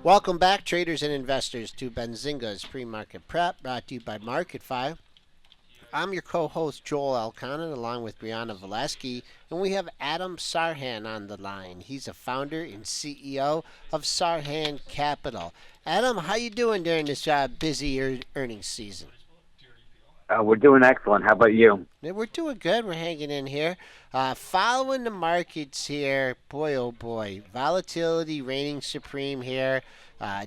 Welcome back, traders and investors, to Benzinga's pre-market prep, brought to you by MarketFi. I'm your co-host Joel Elconin, along with Brianna Valesky, and we have Adam Sarhan on the line. He's a founder and CEO of Sarhan Capital. Adam, how you doing during this busy earnings season? We're doing excellent. How about you? Yeah, we're doing good. We're hanging in here. Following the markets here, boy, oh boy. Volatility reigning supreme here.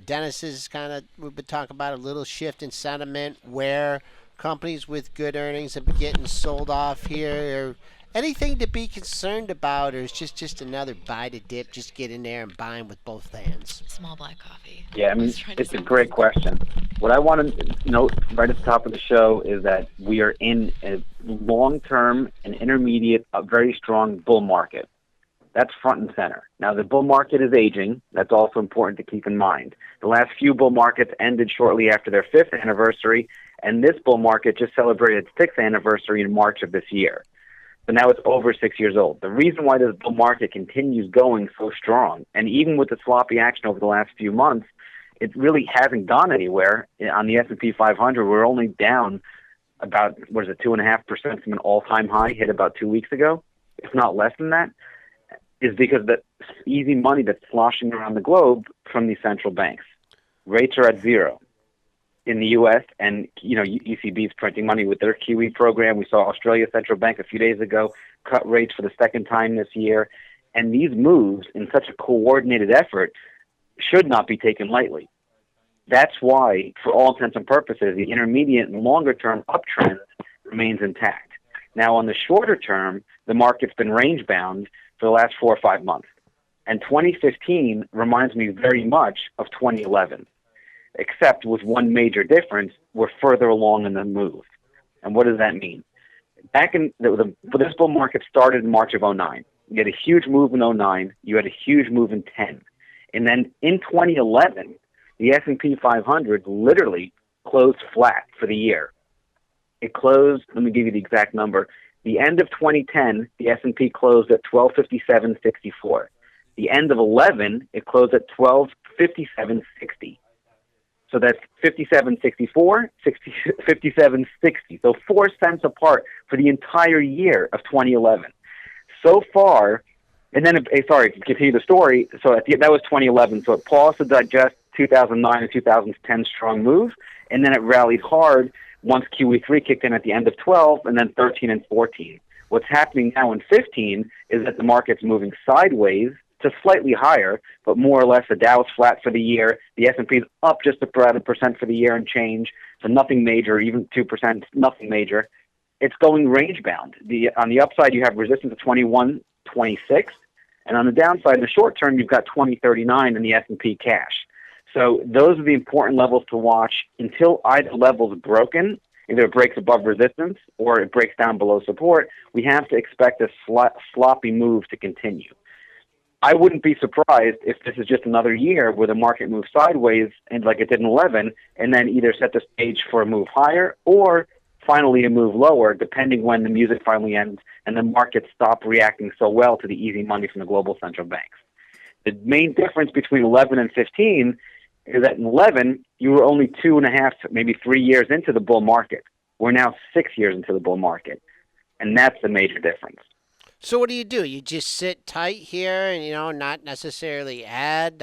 Dennis is we've been talking about a little shift in sentiment where companies with good earnings have been getting sold off here. Or anything to be concerned about, or is just another buy to dip, just get in there and buy 'em with both hands? Small black coffee. Yeah, I mean, it's a great question. What I want to note right at the top of the show is that we are in a long-term and intermediate, a very strong bull market. That's front and center. Now, the bull market is aging. That's also important to keep in mind. The last few bull markets ended shortly after their fifth anniversary, and this bull market just celebrated its sixth anniversary in March of this year. So now it's over 6 years old. The reason why this bull market continues going so strong, and even with the sloppy action over the last few months, it really hasn't gone anywhere. On the S&P 500, we're only down about, 2.5% from an all-time high hit about 2 weeks ago, if not less than that, is because the easy money that's sloshing around the globe from these central banks. Rates are at zero in the U.S., and ECB is printing money with their QE program. We saw Australia's central bank a few days ago cut rates for the second time this year. And these moves, in such a coordinated effort, should not be taken lightly. That's why, for all intents and purposes, the intermediate and longer-term uptrend remains intact. Now, on the shorter term, the market's been range-bound for the last 4 or 5 months. And 2015 reminds me very much of 2011, except with one major difference: we're further along in the move. And what does that mean? Back in this bull market started in March of '09. You had a huge move in '09. You had a huge move in '10. And then in 2011, the S&P 500 literally closed flat for the year. It closed, let me give you the exact number. The end of 2010, the S&P closed at 1257.64. The end of 11, it closed at 1257.60. So that's 57.64, 57.60. So 4 cents apart for the entire year of 2011. So far, and then, to continue the story, so that was 2011, so it paused to digest 2009 and 2010 strong move, and then it rallied hard once QE3 kicked in at the end of 12, and then 13 and 14. What's happening now in 15 is that the market's moving sideways to slightly higher, but more or less the Dow's flat for the year. The S&P is up just about 1% for the year and change, so nothing major, even 2%, nothing major. It's going range-bound. On the upside, you have resistance of 21.26, and on the downside, in the short term, you've got 20.39 in the S&P cash. So those are the important levels to watch until either level is broken. Either it breaks above resistance or it breaks down below support. We have to expect a sloppy move to continue. I wouldn't be surprised if this is just another year where the market moves sideways, and like it did in 11, and then either set the stage for a move higher or finally a move lower, depending when the music finally ends and the markets stop reacting so well to the easy money from the global central banks. The main difference between 11 and 15 is that in 11, you were only 2.5, maybe 3 years into the bull market. We're now 6 years into the bull market, and that's the major difference. So what do? You just sit tight here and, not necessarily add,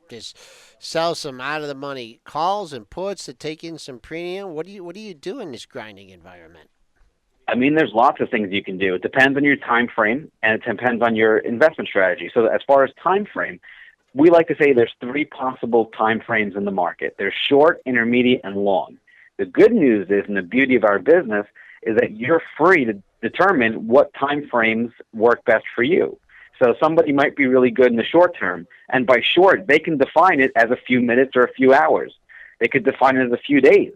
just sell some out of the money calls and puts to take in some premium? What do you do in this grinding environment? I mean, there's lots of things you can do. It depends on your time frame, and it depends on your investment strategy. So as far as time frame, we like to say there's 3 possible time frames in the market. There's short, intermediate, and long. The good news is, and the beauty of our business, is that you're free to determine what time frames work best for you. So somebody might be really good in the short term, and by short, they can define it as a few minutes or a few hours. They could define it as a few days.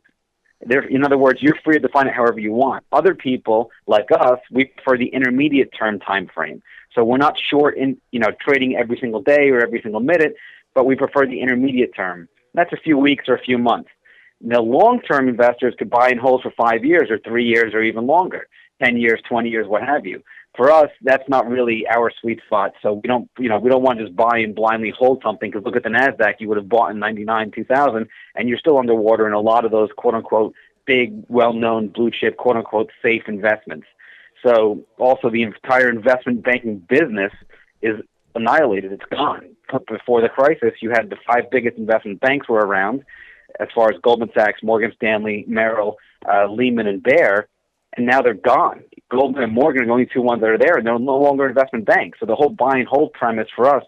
In other words, you're free to define it however you want. Other people, like us, we prefer the intermediate term time frame. So we're not short in trading every single day or every single minute, but we prefer the intermediate term. That's a few weeks or a few months. The long-term investors could buy and hold for 5 years or 3 years or even longer, 10 years, 20 years, what have you. For us, that's not really our sweet spot. So we don't want to just buy and blindly hold something, because look at the Nasdaq, you would have bought in 99, 2000, and you're still underwater in a lot of those quote unquote big, well-known blue chip, quote unquote safe investments. So also the entire investment banking business is annihilated. It's gone. Before the crisis, you had the five biggest investment banks were around, as far as Goldman Sachs, Morgan Stanley, Merrill, Lehman, and Bear, and now they're gone. Goldman and Morgan are the only two ones that are there, and they're no longer investment banks. So the whole buy and hold premise for us,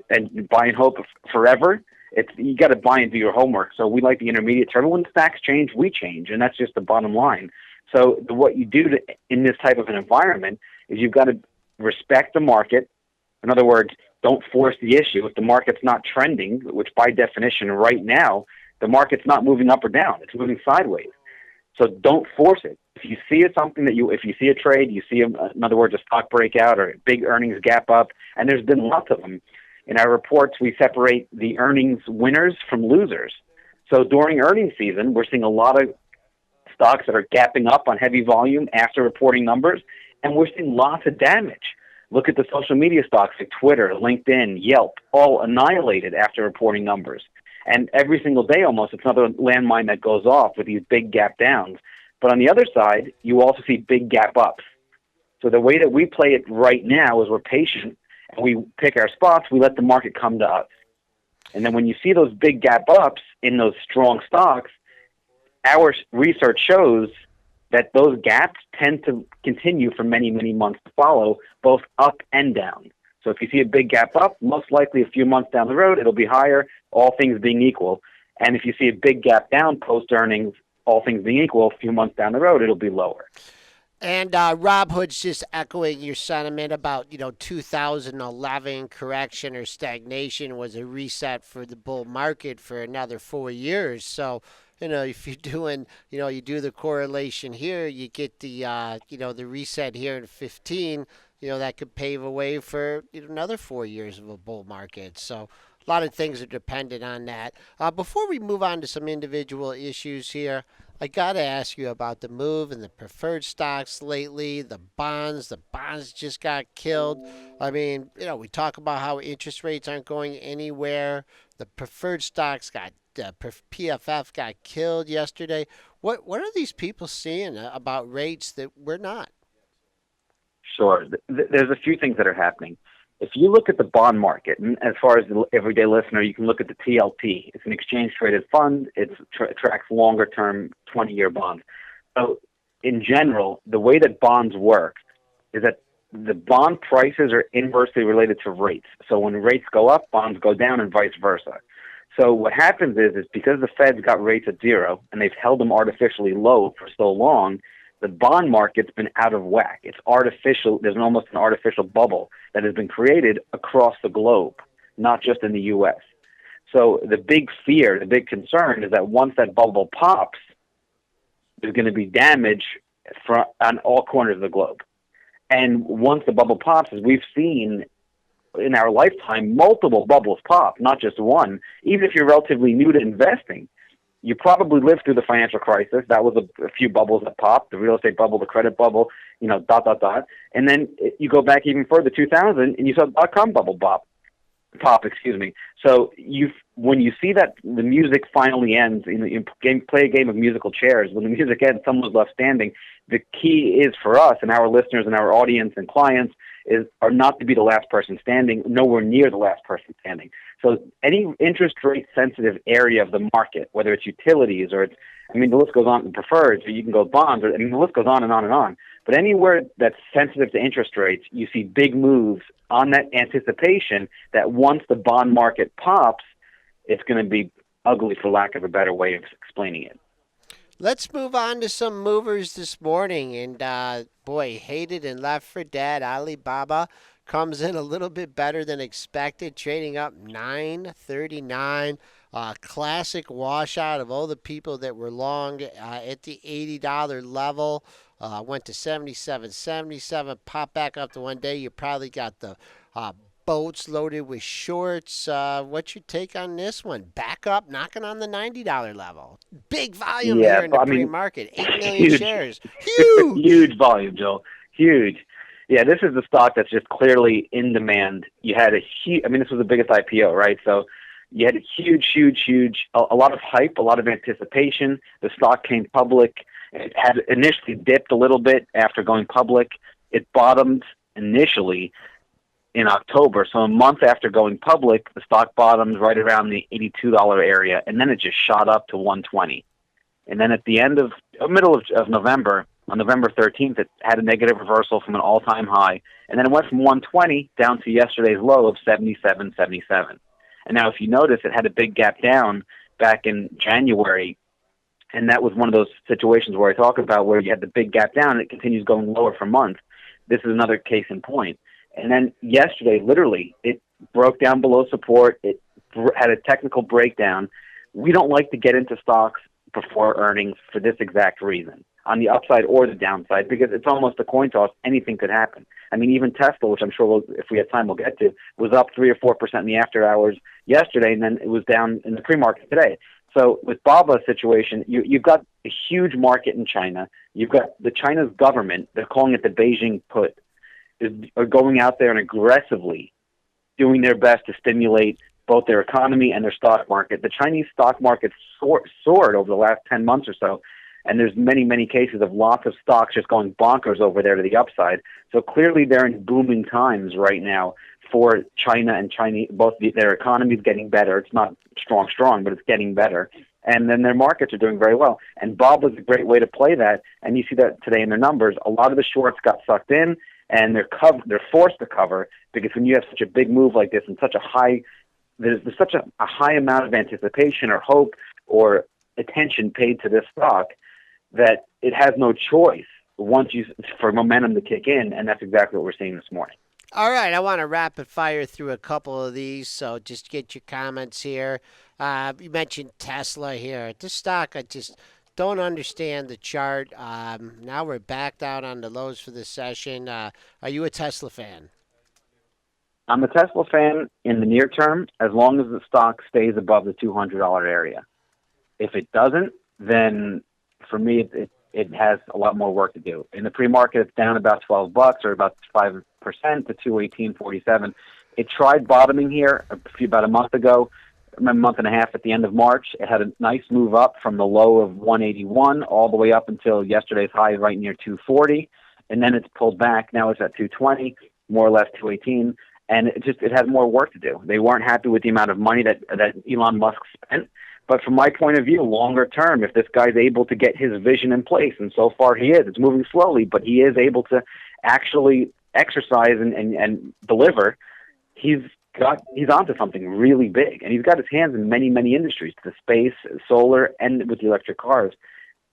and buy and hold forever, it's you got to buy and do your homework. So we like the intermediate term. When stocks change, we change, and that's just the bottom line. So what you do in this type of an environment is you've got to respect the market. In other words, don't force the issue. If the market's not trending, which by definition right now, the market's not moving up or down. It's moving sideways. So don't force it. If you see if you see a trade, you see, in other words, a stock breakout or a big earnings gap up, and there's been lots of them. In our reports, we separate the earnings winners from losers. So during earnings season, we're seeing a lot of stocks that are gapping up on heavy volume after reporting numbers, and we're seeing lots of damage. Look at the social media stocks like Twitter, LinkedIn, Yelp, all annihilated after reporting numbers. And every single day almost, it's another landmine that goes off with these big gap downs. But on the other side, you also see big gap ups. So the way that we play it right now is we're patient, and we pick our spots. We let the market come to us. And then when you see those big gap ups in those strong stocks, our research shows that those gaps tend to continue for many, many months to follow, both up and down. So if you see a big gap up, most likely a few months down the road, it'll be higher, all things being equal. And if you see a big gap down post-earnings, all things being equal, a few months down the road, it'll be lower. And Rob Hood's just echoing your sentiment about, 2011 correction or stagnation was a reset for the bull market for another 4 years. So, if you're doing, you do the correlation here, you get the reset here in 15, that could pave a way for another 4 years of a bull market. So a lot of things are dependent on that. Before we move on to some individual issues here, I got to ask you about the move in the preferred stocks lately, the bonds. The bonds just got killed. I mean, we talk about how interest rates aren't going anywhere. The preferred stocks PFF got killed yesterday. What are these people seeing about rates that we're not? Sure. There's a few things that are happening. If you look at the bond market, and as far as the everyday listener, you can look at the TLT. It's an exchange-traded fund. It tracks longer-term 20-year bonds. So in general, the way that bonds work is that the bond prices are inversely related to rates. So when rates go up, bonds go down, and vice versa. So what happens is because the Fed's got rates at zero, and they've held them artificially low for so long, the bond market's been out of whack. It's artificial. There's almost an artificial bubble that has been created across the globe, not just in the U.S. So the big fear, the big concern is that once that bubble pops, there's going to be damage on all corners of the globe. And once the bubble pops, as we've seen in our lifetime, multiple bubbles pop, not just one. Even if you're relatively new to investing, you probably lived through the financial crisis. That was a few bubbles that popped, the real estate bubble, the credit bubble, dot. And then you go back even further, 2000, and you saw the dot-com bubble pop. So when you see that the music finally ends, you play a game of musical chairs. When the music ends, someone's left standing. The key is for us and our listeners and our audience and clients are not to be the last person standing, nowhere near the last person standing. So any interest rate sensitive area of the market, whether it's utilities or the list goes on, preferred, so you can go bonds, the list goes on and on and on. But anywhere that's sensitive to interest rates, you see big moves on that anticipation that once the bond market pops, it's going to be ugly, for lack of a better way of explaining it. Let's move on to some movers this morning. And hated and left for dead. Alibaba comes in a little bit better than expected, trading up 9.39. Classic washout of all the people that were long at the $80 level. Went to 77.77, popped back up to one day. You probably got the boats loaded with shorts. What's your take on this one? Back up, knocking on the $90 level. Big volume here in the pre-market. 8 million huge, shares. Huge. Huge volume, Joel. Huge. Yeah, this is the stock that's just clearly in demand. You had a huge, I mean, this was the biggest IPO, right? So you had a huge, a lot of hype, a lot of anticipation. The stock came public. It had initially dipped a little bit after going public. It bottomed initially in October. So a month after going public, the stock bottomed right around the $82 area, and then it just shot up to 120. And then at the middle of November, on November 13th, it had a negative reversal from an all-time high, and then it went from 120 down to yesterday's low of 77.77. And now, if you notice, it had a big gap down back in January, and that was one of those situations where I talk about where you had the big gap down, and it continues going lower for months. This is another case in point. And then yesterday, literally, it broke down below support. It had a technical breakdown. We don't like to get into stocks before earnings for this exact reason, on the upside or the downside, because it's almost a coin toss. Anything could happen. I mean, even Tesla, which I'm sure if we have time we'll get to, was up 3 or 4% in the after hours yesterday, and then it was down in the pre-market today. So with Baba's situation, you've got a huge market in China. You've got the China's government, they're calling it the Beijing put, are going out there and aggressively doing their best to stimulate both their economy and their stock market. The Chinese stock market soared over the last 10 months or so, and there's many cases of lots of stocks just going bonkers over there to the upside. So clearly they're in booming times right now for China and both their economy is getting better. It's not strong, but it's getting better. And then their markets are doing very well. And Bob was a great way to play that, and you see that today in their numbers. A lot of the shorts got sucked in, and they're forced to cover, because when you have such a big move like this and such a high, there's such a high amount of anticipation or hope or attention paid to this stock that it has no choice for momentum to kick in, and that's exactly what we're seeing this morning. All right, I want to rapid fire through a couple of these, so just get your comments here. You mentioned Tesla here. This stock, I just don't understand the chart. Now we're backed out on the lows for this session. Are you a Tesla fan? I'm a Tesla fan in the near term, as long as the stock stays above the $200 area. If it doesn't, then for me, it has a lot more work to do. In the pre-market, it's down about $12 or about 5% to 218.47. It tried bottoming here about a month ago, a month and a half at the end of March. It had a nice move up from the low of 181 all the way up until yesterday's high right near 240, and then it's pulled back. Now it's at 220, more or less 218, and it had more work to do. They weren't happy with the amount of money that Elon Musk spent. But from my point of view, longer term, if this guy's able to get his vision in place, and so far he is, it's moving slowly, but he is able to actually exercise and deliver, he's onto something really big. And he's got his hands in many industries, the space, solar, and with the electric cars.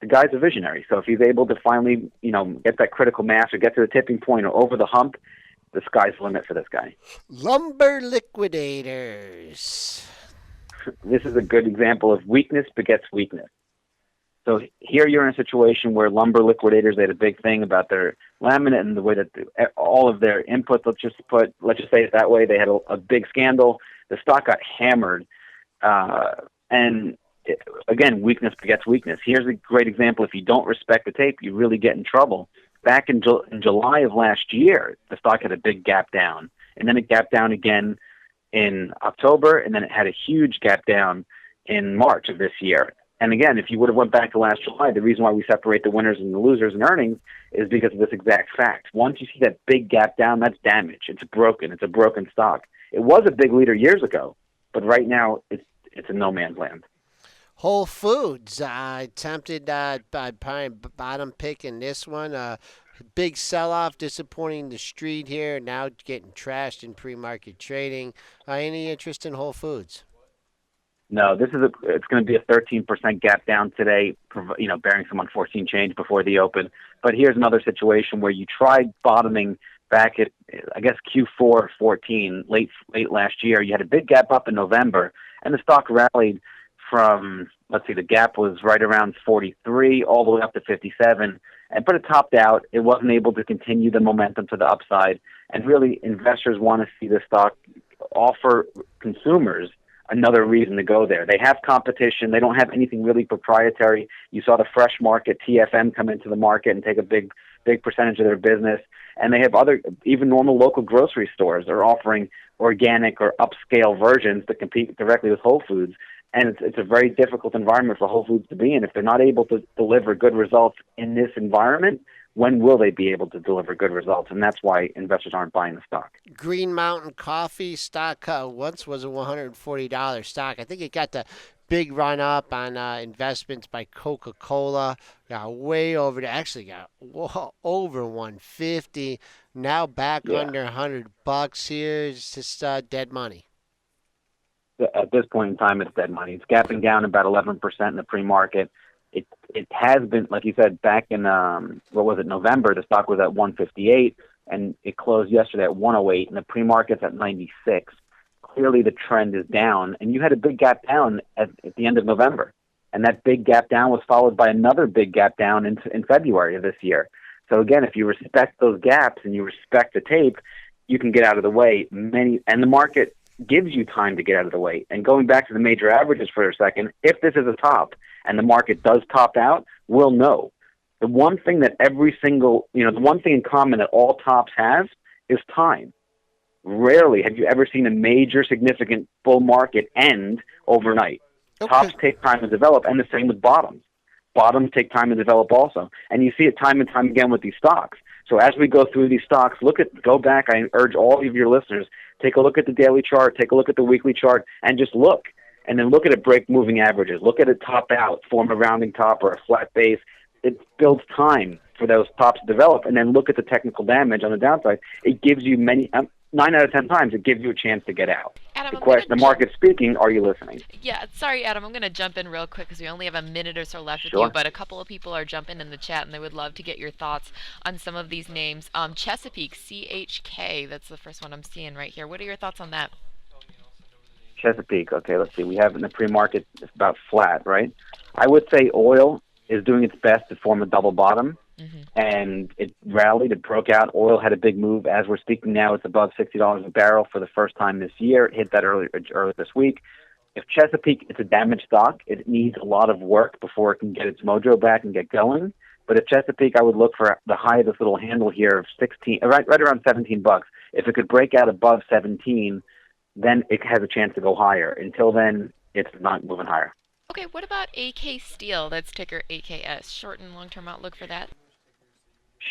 The guy's a visionary. So if he's able to finally, get that critical mass or get to the tipping point or over the hump, the sky's the limit for this guy. Lumber Liquidators. This is a good example of weakness begets weakness. So here you're in a situation where Lumber Liquidators, they had a big thing about their laminate and the way that all of their inputs, let's just say it that way, they had a big scandal. The stock got hammered. Again, weakness begets weakness. Here's a great example. If you don't respect the tape, you really get in trouble. Back in July of last year, the stock had a big gap down, and then it gapped down again in October, and then it had a huge gap down in March of this year. And again, if you would have went back to last July, the reason why we separate the winners and the losers in earnings is because of this exact fact. Once you see that big gap down, that's damage. It's broken. It's a broken stock. It was a big leader years ago, but right now it's in no man's land. Whole Foods, tempted by bottom pick in this one. Big sell-off, disappointing the street here. Now getting trashed in pre-market trading. Any interest in Whole Foods? No, it's going to be a 13% gap down today, bearing some unforeseen change before the open. But here's another situation where you tried bottoming back at, I guess, Q4 14, late last year. You had a big gap up in November, and the stock rallied from, the gap was right around 43 all the way up to 57. But it topped out. It wasn't able to continue the momentum to the upside. And really, investors want to see the stock offer consumers another reason to go there. They have competition. They don't have anything really proprietary. You saw the fresh market, TFM, come into the market and take a big percentage of their business. And they have other, even normal local grocery stores are offering organic or upscale versions that compete directly with Whole Foods. And it's a very difficult environment for Whole Foods to be in. If they're not able to deliver good results in this environment, when will they be able to deliver good results? And that's why investors aren't buying the stock. Green Mountain Coffee stock once was a $140 stock. I think it got the big run up on investments by Coca-Cola. Got way over to actually got over 150. Now back Yeah. under $100 here. It's just dead money. At this point in time, it's dead money. It's gapping down about 11% in the pre-market. It has been, like you said, back in November, the stock was at 158, and it closed yesterday at 108, and the pre-market's at 96. Clearly, the trend is down, and you had a big gap down at the end of November, and that big gap down was followed by another big gap down in February of this year. So again, if you respect those gaps and you respect the tape, you can get out of the way. And the market gives you time to get out of the way. And going back to the major averages for a second, if this is a top and the market does top out, we'll know. The one thing that the one thing in common that all tops have is time. Rarely have you ever seen a major significant bull market end overnight. Okay. Tops take time to develop, and the same with bottoms. Bottoms take time to develop also. And you see it time and time again with these stocks. So as we go through these stocks, go back. I urge all of your listeners, take a look at the daily chart, take a look at the weekly chart, and just look. And then look at it break moving averages. Look at it top out, form a rounding top or a flat base. It builds time for those tops to develop. And then look at the technical damage on the downside. It gives you 9 out of 10 times, it gives you a chance to get out. Adam, The market's speaking, are you listening? Yeah, sorry, Adam, I'm going to jump in real quick because we only have a minute or so left with Sure. you, but a couple of people are jumping in the chat and they would love to get your thoughts on some of these names. Chesapeake, CHK, that's the first one I'm seeing right here. What are your thoughts on that? Chesapeake, okay, let's see. We have in the pre-market, it's about flat, right? I would say oil is doing its best to form a double bottom. Mm-hmm. And it rallied, it broke out. Oil had a big move. As we're speaking now, it's above $60 a barrel for the first time this year. It hit that earlier this week. If Chesapeake, it's a damaged stock. It needs a lot of work before it can get its mojo back and get going. But if Chesapeake, I would look for the high of this little handle here of 16, right around $17. If it could break out above 17, then it has a chance to go higher. Until then, it's not moving higher. Okay, what about AK Steel? That's ticker AKS. Short and long-term outlook for that?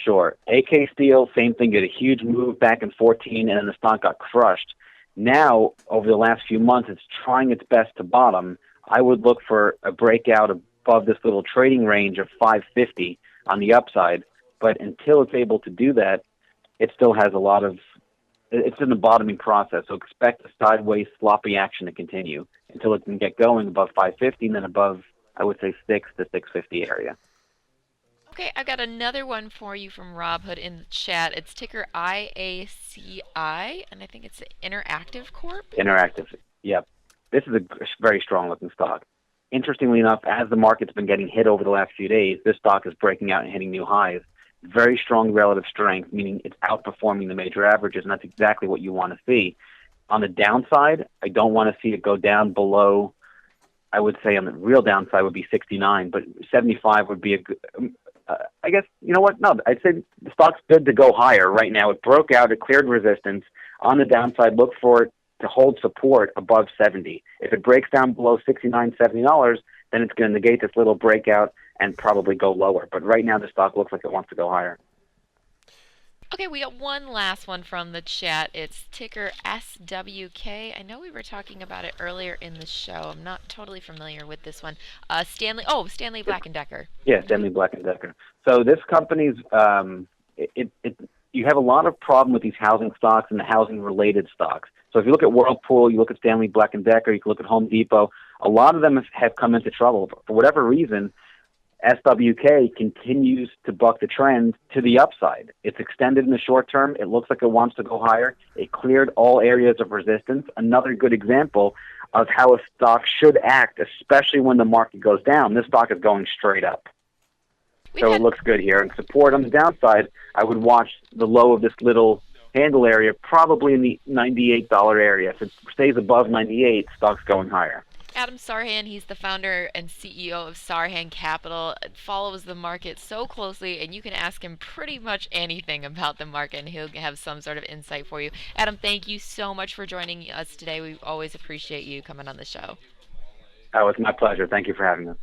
Sure. AK Steel, same thing, did a huge move back in 14, and then the stock got crushed. Now, over the last few months, it's trying its best to bottom. I would look for a breakout above this little trading range of 550 on the upside. But until it's able to do that, it still has it's in the bottoming process. So expect a sideways sloppy action to continue until it can get going above 550 and then above, I would say, 6 to 650 area. Okay, I got another one for you from Rob Hood in the chat. It's ticker IACI, and I think it's Interactive Corp. Interactive, yep. This is a very strong-looking stock. Interestingly enough, as the market's been getting hit over the last few days, this stock is breaking out and hitting new highs. Very strong relative strength, meaning it's outperforming the major averages, and that's exactly what you want to see. On the downside, I don't want to see it go down below, I would say on the real downside would be 69, but 75 would be a good... I guess, you know what? No, I'd say the stock's good to go higher right now. It broke out, it cleared resistance. On the downside, look for it to hold support above 70. If it breaks down below $69, $70, then it's going to negate this little breakout and probably go lower. But right now, the stock looks like it wants to go higher. Okay, we got one last one from the chat. It's ticker SWK. I know we were talking about it earlier in the show. I'm not totally familiar with this one. Stanley Black & Decker. Yeah, Stanley Black & Decker. So this company's, you have a lot of problem with these housing stocks and the housing-related stocks. So if you look at Whirlpool, you look at Stanley Black & Decker, you can look at Home Depot, a lot of them have come into trouble. For whatever reason, SWK continues to buck the trend to the upside. It's extended in the short term. It looks like it wants to go higher. It cleared all areas of resistance. Another good example of how a stock should act, especially when the market goes down. This stock is going straight up. It looks good here. And support on the downside, I would watch the low of this little handle area, probably in the $98 area. If it stays above 98, stock's going higher. Adam Sarhan, he's the founder and CEO of Sarhan Capital, follows the market so closely, and you can ask him pretty much anything about the market, and he'll have some sort of insight for you. Adam, thank you so much for joining us today. We always appreciate you coming on the show. Oh, it's my pleasure. Thank you for having us.